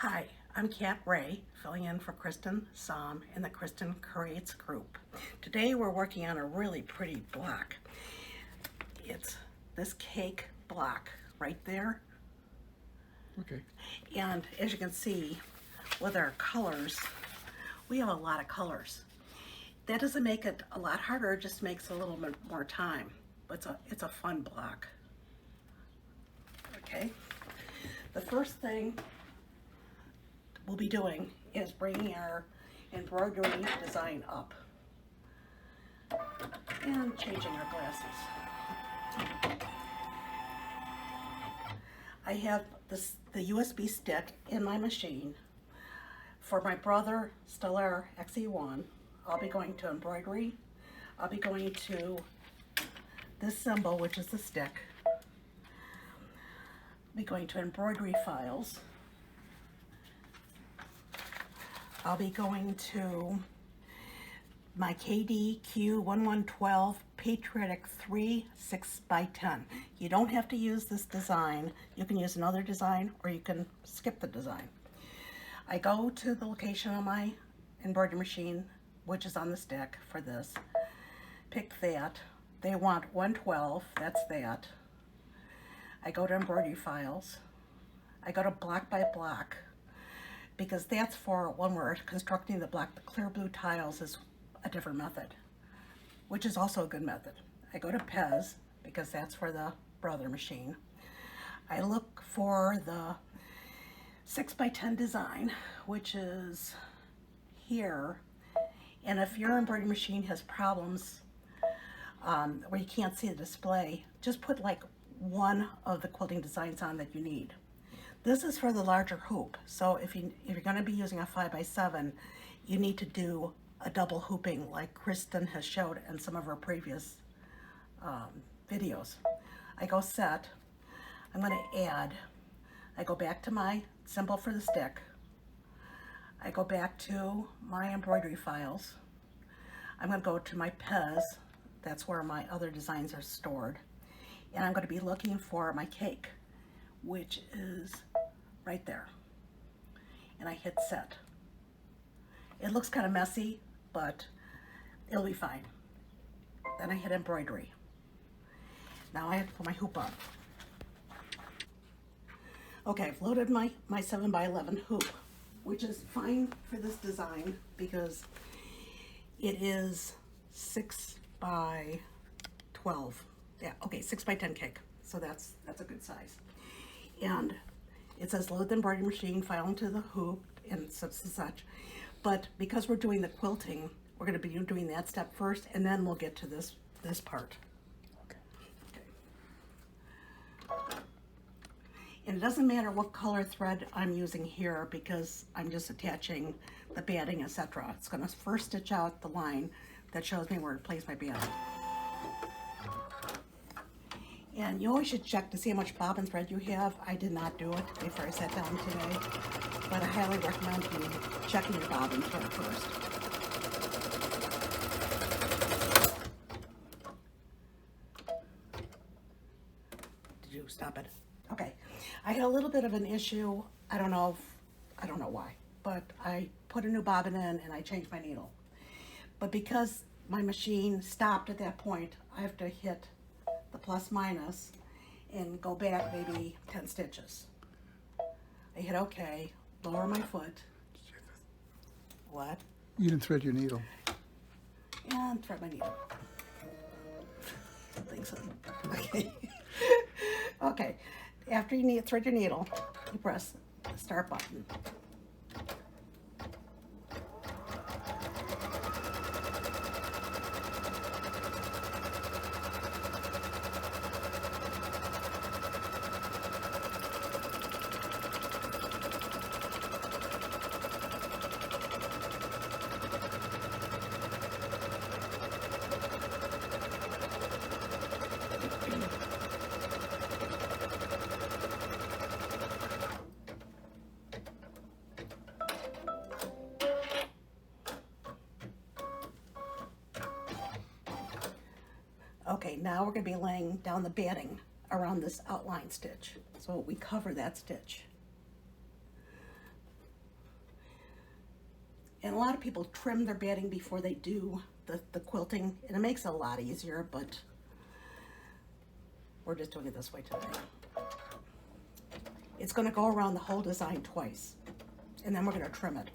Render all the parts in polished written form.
Hi, I'm Kat Rahe, filling in for Cristin Som in the Cristin Creates group. Today we're working on a really pretty block. It's this cake block right there. Okay. And as you can see, with our colors, we have a lot of colors. That doesn't make it a lot harder, it just makes a little bit more time. But it's a fun block. Okay. The first thing we'll be doing is bringing our embroidery design up and changing our glasses. I have the USB stick in my machine. For my brother Stellar XE1, I'll be going to embroidery. I'll be going to this symbol, which is the stick. I'll be going to embroidery files. I'll be going to my KD Q1112 Patriotic 3 6x10. You don't have to use this design. You can use another design or you can skip the design. I go to the location on my embroidery machine, which is on the stick for this. Pick that. They want 112, that's that. I go to embroidery files. I go to block by block, because that's for when we're constructing the block. The clear blue tiles is a different method, which is also a good method. I go to Pez, because that's for the brother machine. I look for the 6x10 design, which is here. And if your embroidery machine has problems where you can't see the display, just put like one of the quilting designs on that you need. This is for the larger hoop, so if you're going to be using a 5x7, you need to do a double hooping like Cristin has showed in some of her previous videos. I go set, I'm going to add, I go back to my symbol for the stick, I go back to my embroidery files, I'm going to go to my Pez, that's where my other designs are stored, and I'm going to be looking for my cake, which is right there, and I hit set. It looks kind of messy, but it'll be fine. Then I hit embroidery. Now I have to put my hoop on. Okay, I've loaded my 7x11 hoop, which is fine for this design because it is 6x12. Yeah, okay, 6x10 cake, so that's a good size. And it says load the embroidery machine, file into the hoop, and such and such. But because we're doing the quilting, we're going to be doing that step first, and then we'll get to this part. Okay. And it doesn't matter what color thread I'm using here because I'm just attaching the batting, etc. It's going to first stitch out the line that shows me where to place my batting. And you always should check to see how much bobbin thread you have. I did not do it before I sat down today, but I highly recommend you checking your bobbin thread first. Did you stop it? Okay. I had a little bit of an issue. I don't know why, but I put a new bobbin in and I changed my needle. But because my machine stopped at that point, I have to hit the plus minus and go back maybe 10 stitches. I hit OK, lower my foot. What? You didn't thread your needle. And thread my needle. I think so. Okay. Okay. After you thread your needle, you press the start button. Okay, now we're going to be laying down the batting around this outline stitch. So we cover that stitch. And a lot of people trim their batting before they do the quilting, and it makes it a lot easier, but we're just doing it this way today. It's going to go around the whole design twice, and then we're going to trim it.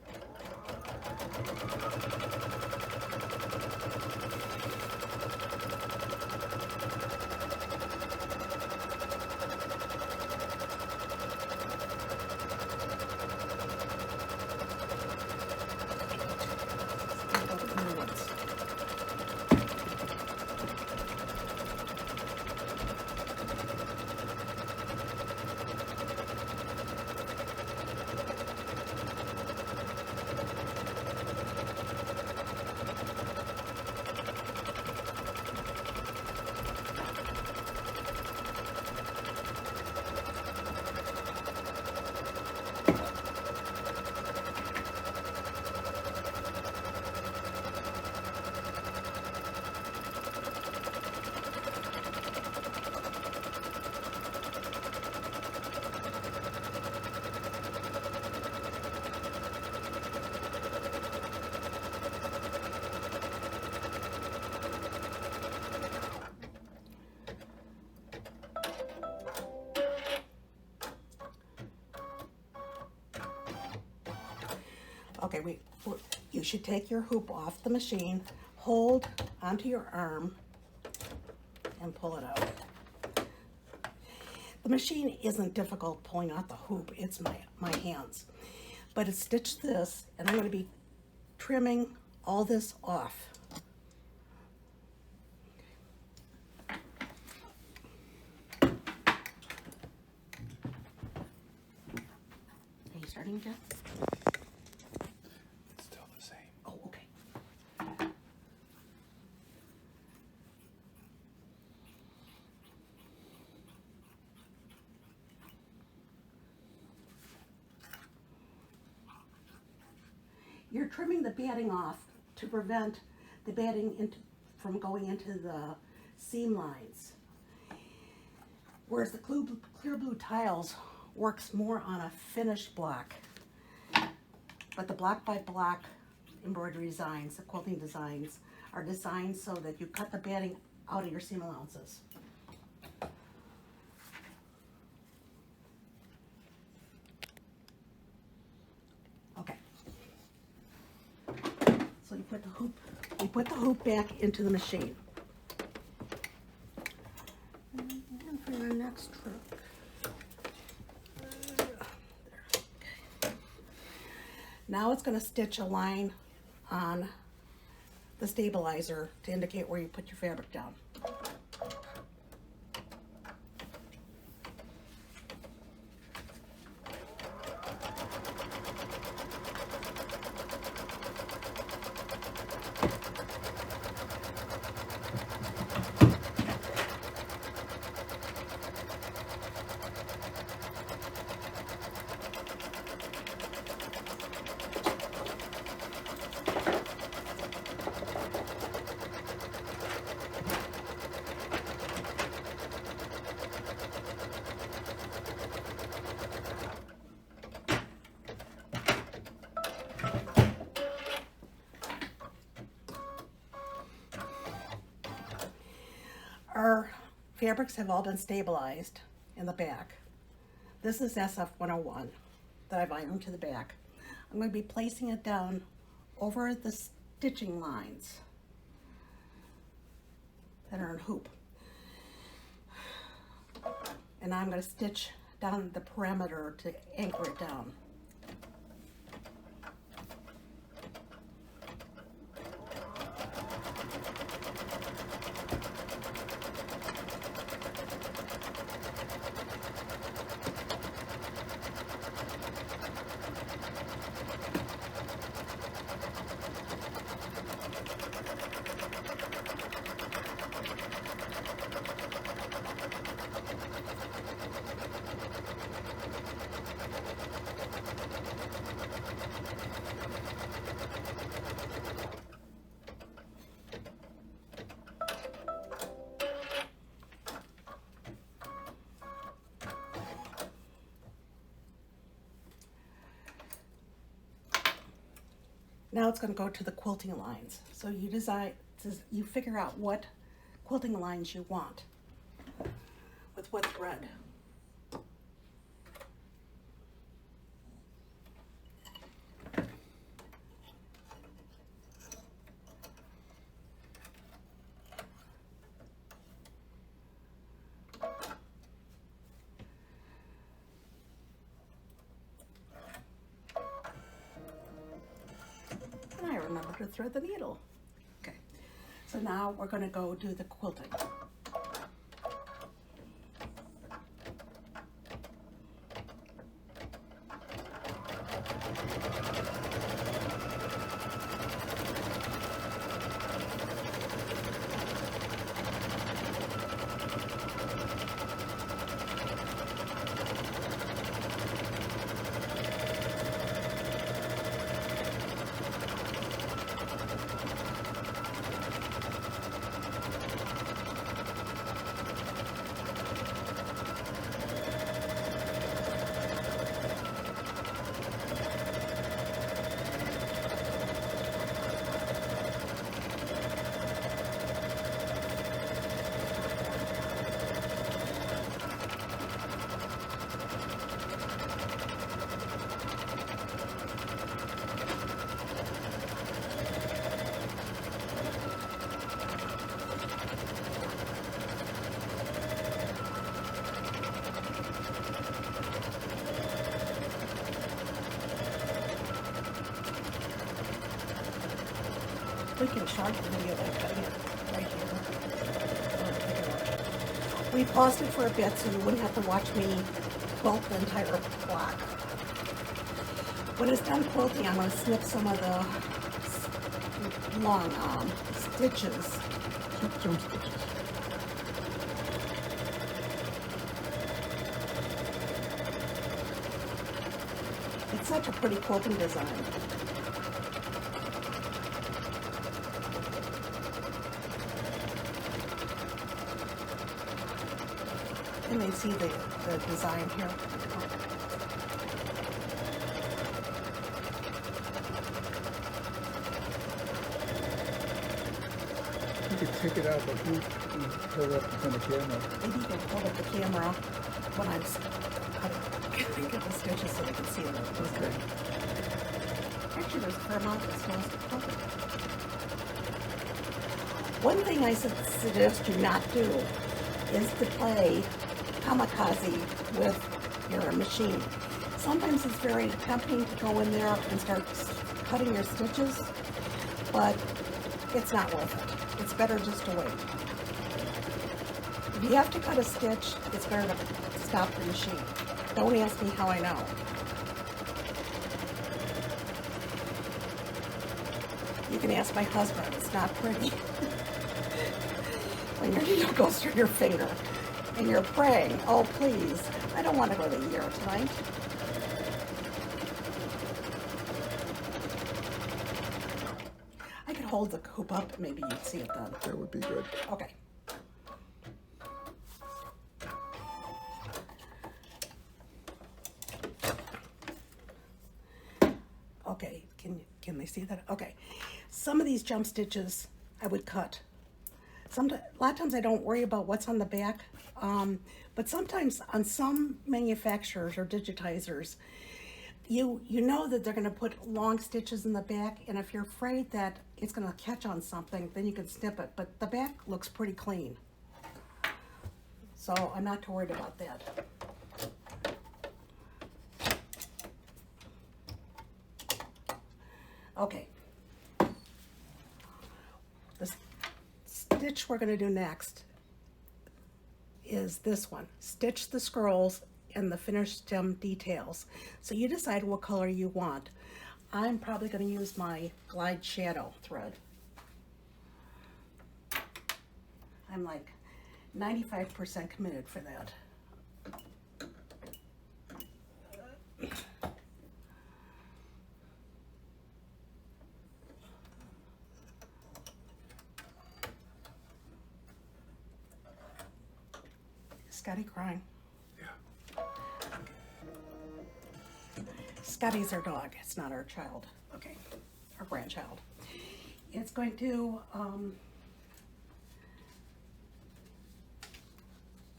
Okay, you should take your hoop off the machine, hold onto your arm, and pull it out. The machine isn't difficult pulling out the hoop, it's my hands. But it's stitched this, and I'm going to be trimming all this off. Are you starting, Jeff? Oh, okay. You're trimming the batting off to prevent the batting from going into the seam lines. Whereas the clear blue tiles works more on a finished block. But the block by block embroidery designs, the quilting designs, are designed so that you cut the batting out of your seam allowances. Okay. So you put the hoop back into the machine. And for your next trick. Now it's going to stitch a line on the stabilizer to indicate where you put your fabric down. Our fabrics have all been stabilized in the back. This is SF101 that I've ironed to the back. I'm going to be placing it down over the stitching lines that are in hoop. And I'm going to stitch down the perimeter to anchor it down. Now it's going to go to the quilting lines. So you figure out what quilting lines you want with what thread. And I remember to thread the needle. Okay, so now we're going to go do the quilting. We can short the video by cutting it right here. We paused it for a bit so you wouldn't have to watch me quilt the entire block. When it's done quilting, I'm going to snip some of the long stitches. Jump stitches. It's such a pretty quilting design. And they see the design here. You could take it out, but you hold up in front of the camera. Maybe you can hold up the camera when I'm cutting. Get the stitches so they can see them. Okay. Actually, there's a fair amount that still has to cover. One thing I suggest you not do is to play kamikaze with your machine. Sometimes it's very tempting to go in there and start cutting your stitches, but it's not worth it. It's better just to wait. If you have to cut a stitch, it's better to stop the machine. Don't ask me how I know. You can ask my husband. It's not pretty. When your needle goes through your finger and you're praying, oh please, I don't want to go to the ear tonight. I could hold the hoop up and maybe you'd see it then. That would be good. Okay. Okay, can they see that? Okay. Some of these jump stitches I would cut. A lot of times I don't worry about what's on the back, but sometimes on some manufacturers or digitizers, you know that they're going to put long stitches in the back, and if you're afraid that it's going to catch on something, then you can snip it, but the back looks pretty clean. So I'm not too worried about that. Okay. The stitch we're going to do next is this one. Stitch the scrolls and the finished stem details. So you decide what color you want. I'm probably going to use my Glide Shadow thread. I'm like 95% committed for that. Scotty crying? Yeah. Scotty's our dog, it's not our child. Okay. our grandchild. It's going to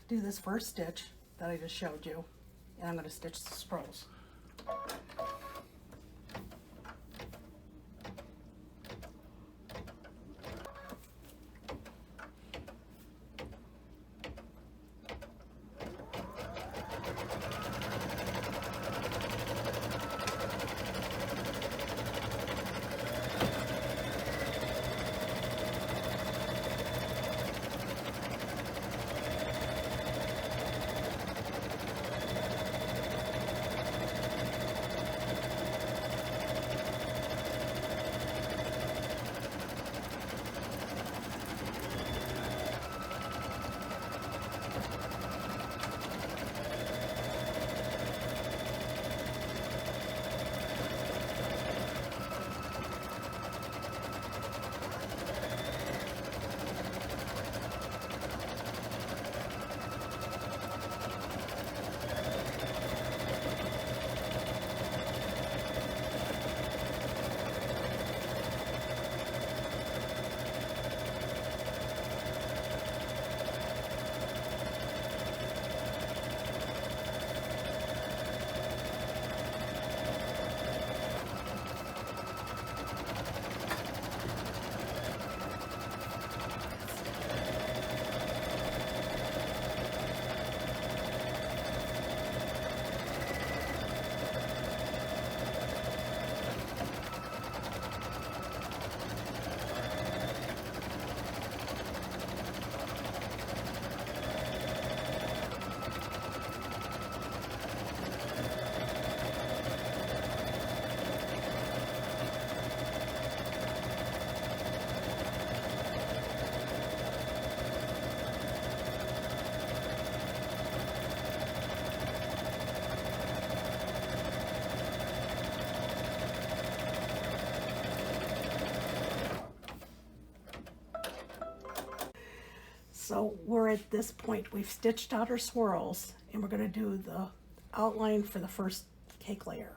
do this first stitch that I just showed you, and I'm going to stitch the spools. So we're at this point, we've stitched out our swirls, and we're going to do the outline for the first cake layer.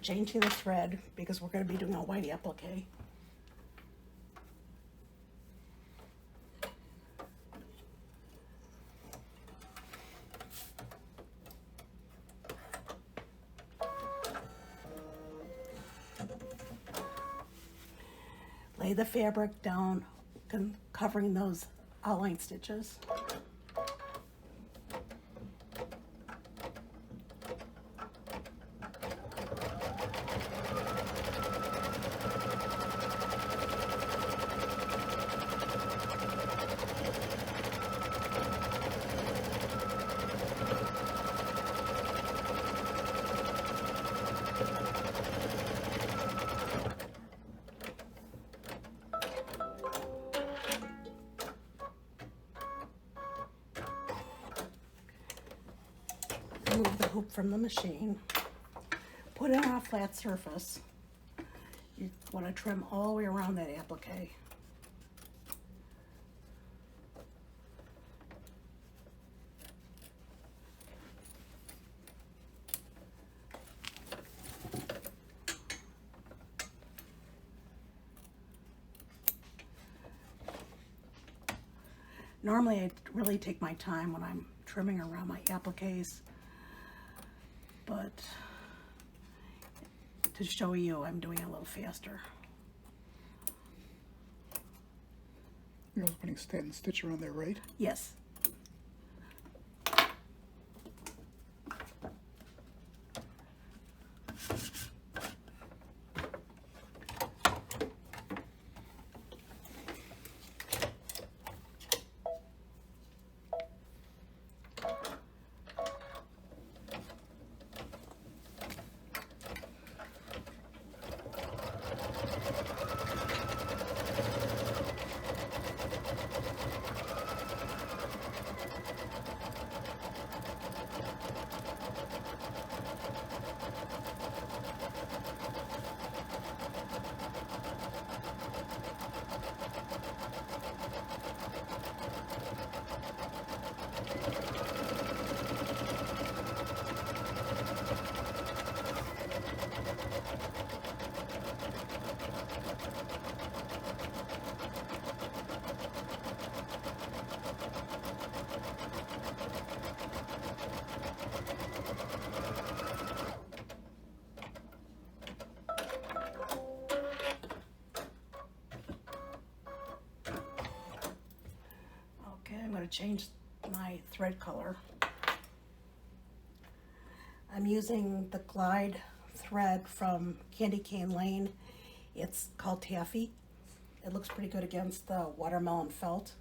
Changing the thread because we're going to be doing a white applique. Lay the fabric down, covering those outline stitches. Remove the hoop from the machine. Put it on a flat surface. You want to trim all the way around that applique. Normally I really take my time when I'm trimming around my appliques, but to show you, I'm doing it a little faster. You're also putting satin stitch around there, right? Yes. change my thread color. I'm using the Glide thread from Candy Cane Lane. It's called Taffy. It looks pretty good against the watermelon felt.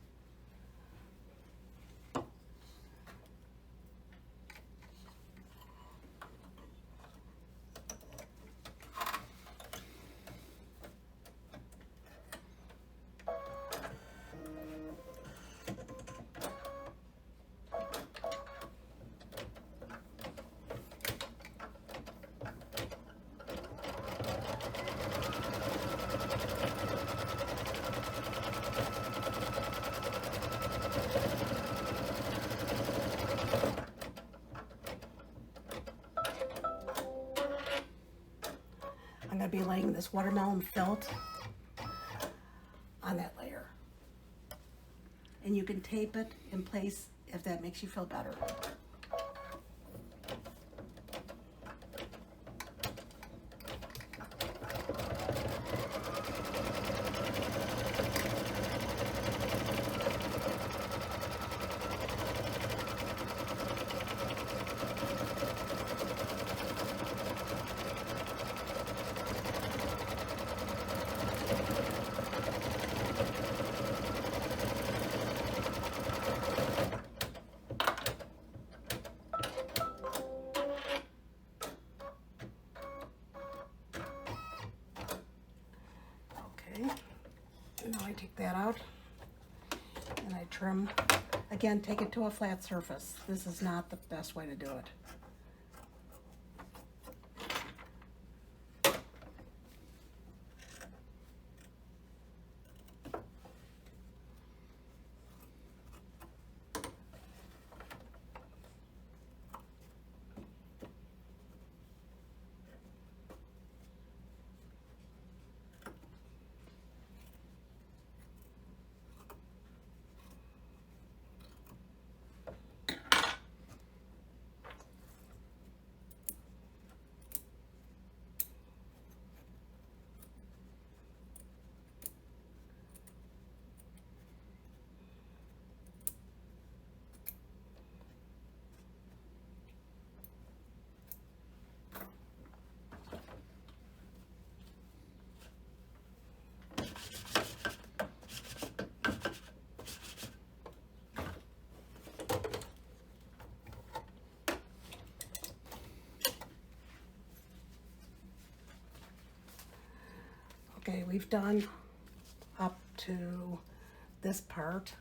I'm going to be laying this watermelon felt on that layer. And you can tape it in place if that makes you feel better. Now I take that out and I trim. Again, take it to a flat surface. This is not the best way to do it. Okay, we've done up to this part.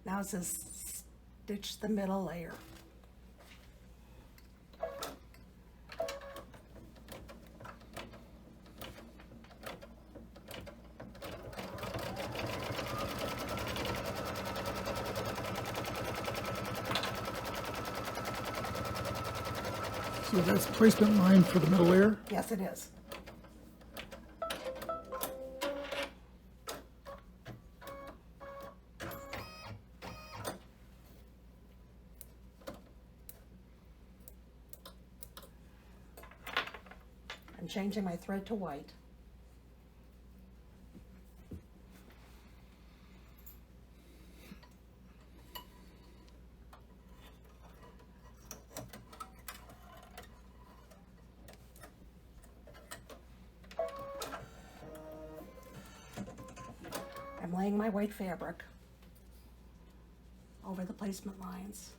Now it says stitch the middle layer. So that's placement line for the middle layer? Yes, it is. I'm changing my thread to white. I'm laying my white fabric over the placement lines.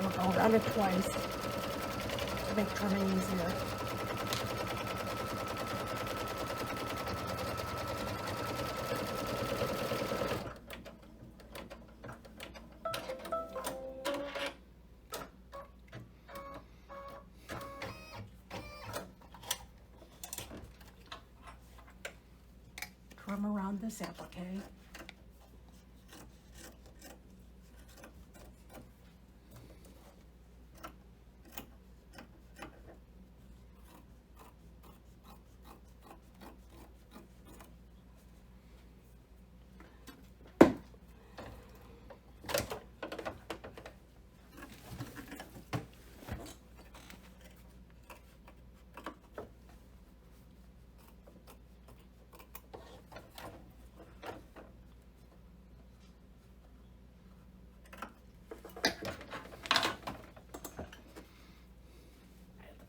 I'll go around it twice to make trimming easier. Trim around this applique.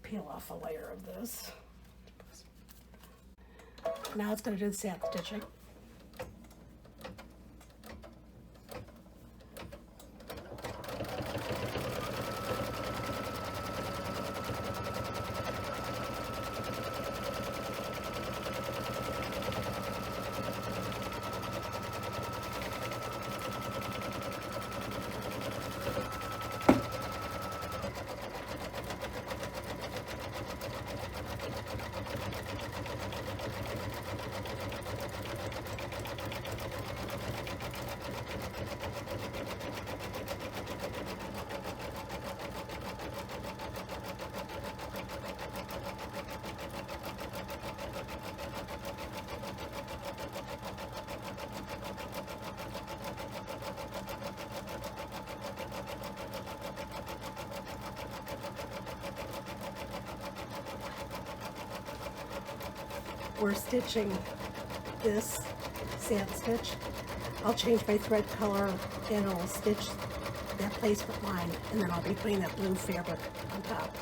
peel off a layer of this. Now it's going to do the sand stitching. We're stitching this sand stitch. I'll change my thread color and I'll stitch that placement line, and then I'll be putting that blue fabric on top.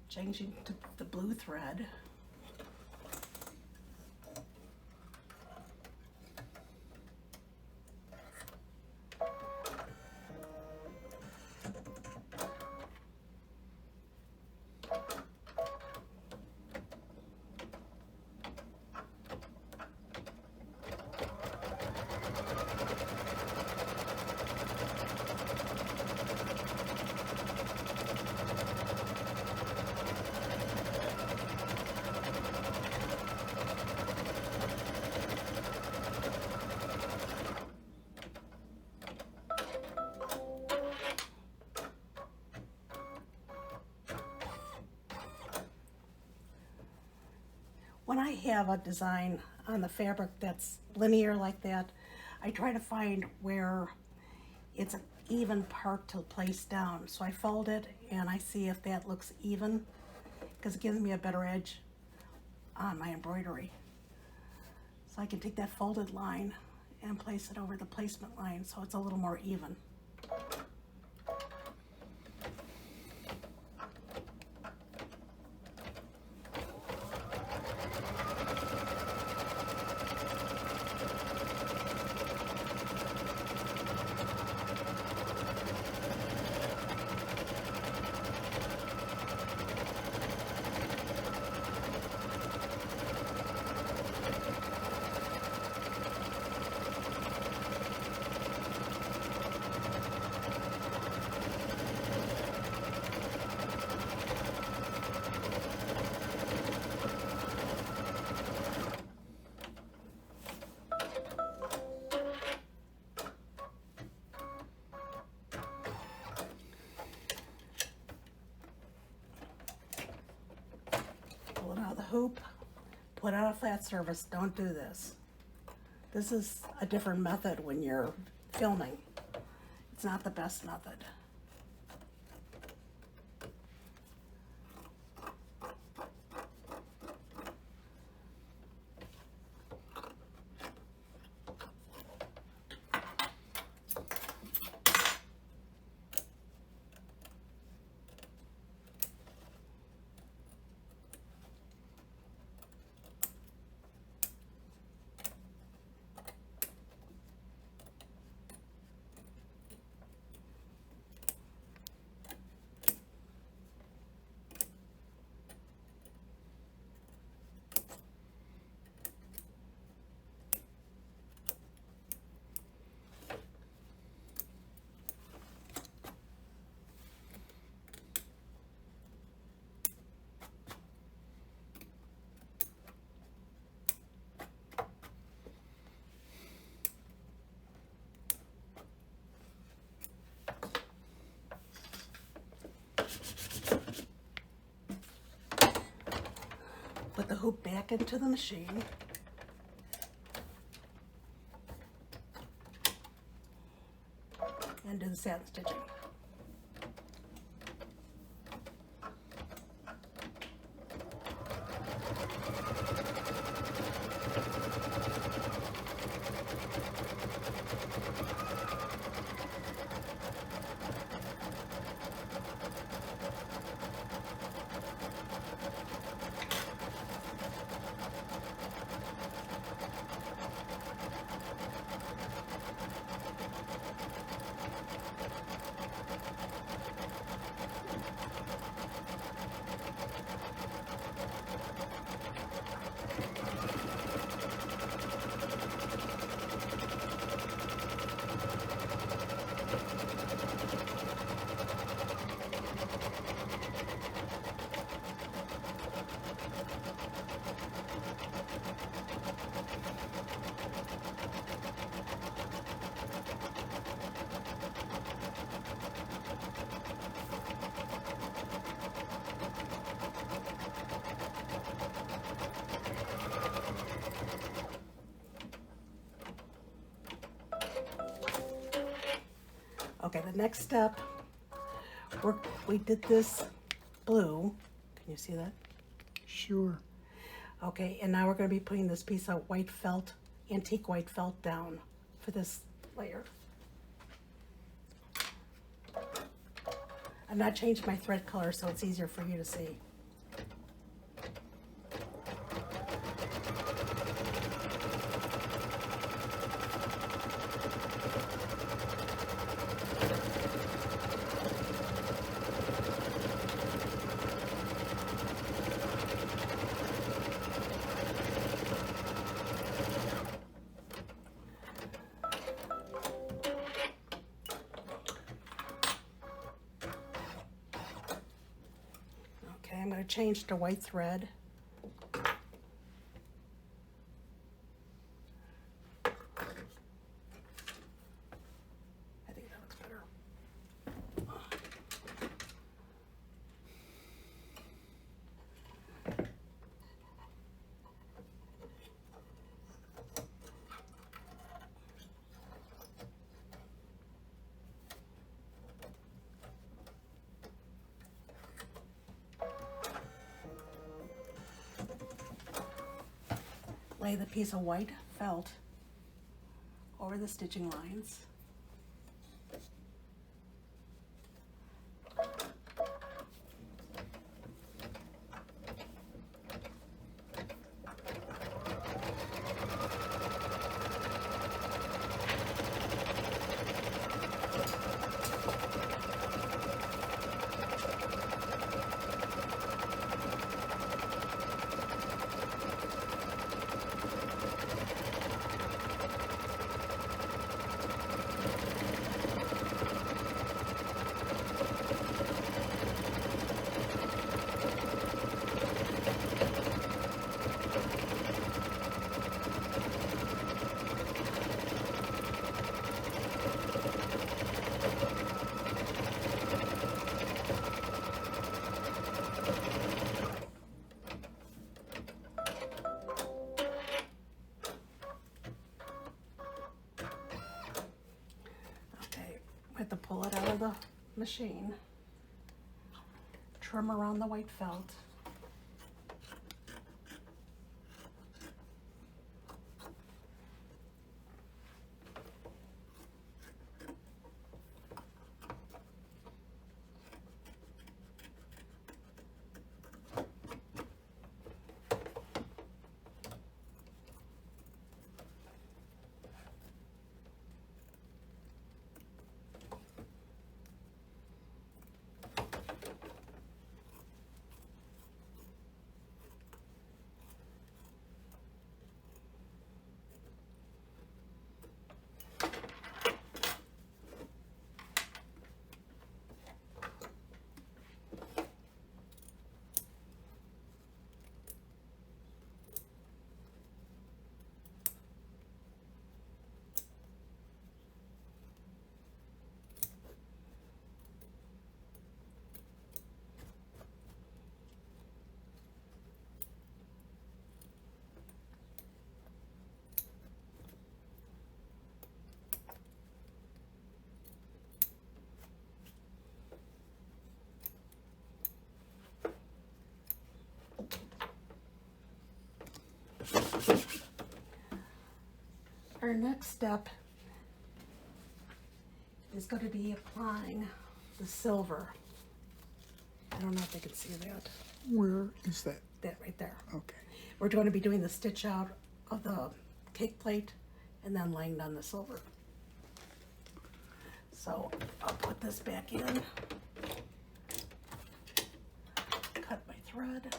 Changing to the blue thread. When I have a design on the fabric that's linear like that, I try to find where it's an even part to place down. So I fold it and I see if that looks even, because it gives me a better edge on my embroidery. So I can take that folded line and place it over the placement line so it's a little more even. Hoop, put on a flat surface, don't do this. This is a different method when you're filming. It's not the best method. Put the hoop back into the machine. And do the satin stitching. Okay, the next step, we did this blue. Can you see that? Sure. Okay, and now we're going to be putting this piece of white felt, antique white felt down for this layer. I've not changed my thread color, so it's easier for you to see. I'm going to change to white thread. I think that looks better. Lay the piece of white felt over the stitching lines. the machine. Trim around the white felt. Our next step is going to be applying the silver. I don't know if they can see that. Where is that? That right there. Okay. We're going to be doing the stitch out of the cake plate and then laying down the silver. So I'll put this back in, cut my thread.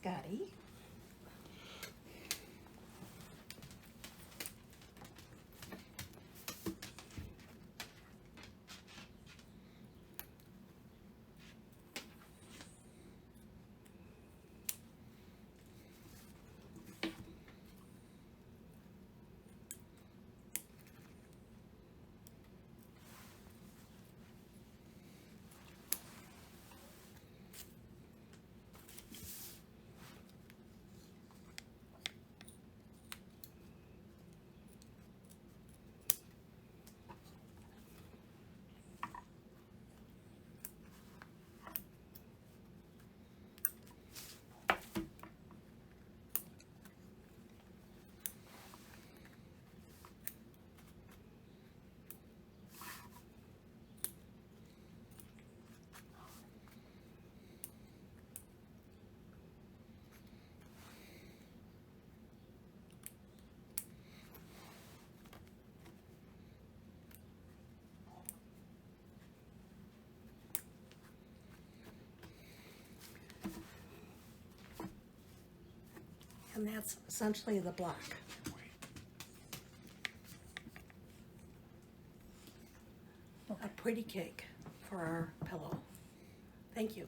Scotty. And that's essentially the block. A pretty cake for our pillow. Thank you.